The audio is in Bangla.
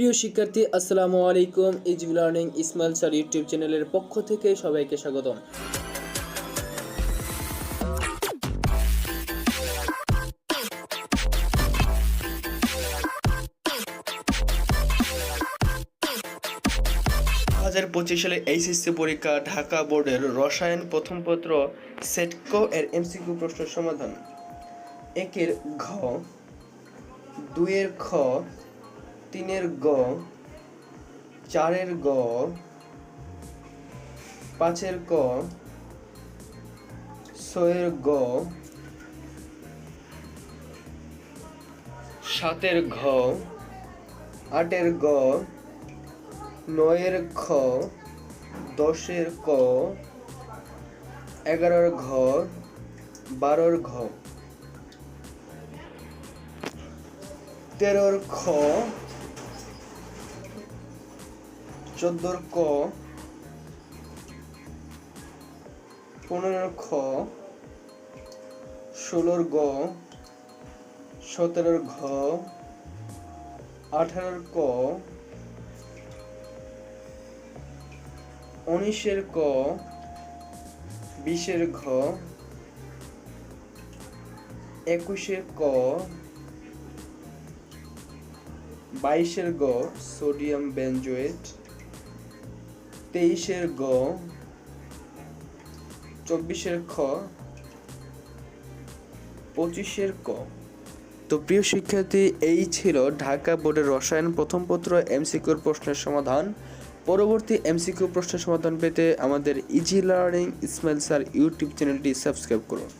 প্রিয় শিক্ষার্থী, আসসালামু আলাইকুম। Easy learning Ismail sir YouTube চ্যানেলের পক্ষ থেকে সবাইকে স্বাগতম। সালে এইচএসসি পরীক্ষা ঢাকা বোর্ডের রসায়ন প্রথম পত্র সেট ক এর এমসিকিউ প্রশ্ন সমাধান। 1-এর ঘ, 2-এর খ, 3-এর গ, 4-এর গ, 5-এর ক, 6-এর গ, 7-এর ঘ, 8-এর গ, 9-এর খ, 10-এর ক, 11-এর ঘ, 12-এর ঘ, 13-এর খ, 14-এর ক, 15-এর খ, 16-এর গ, 17-এর ঘ, 18-এর ক, 19-এর ক, 20-এর ঘ, 21-এর ক, 22-এর গ সোডিয়াম বেনজোয়েট, 23-এর গ, 24-এর খ, 25-এর ক। তো প্রিয় শিক্ষার্থী, এই ছিল ঢাকা বোর্ডের রসায়ন প্রথম পত্র এমসিকিউর প্রশ্নের সমাধান। পরবর্তী এমসিকিউ প্রশ্নের সমাধান পেতে আমাদের easy learning Ismail sir YouTube চ্যানেলটি সাবস্ক্রাইব করুন।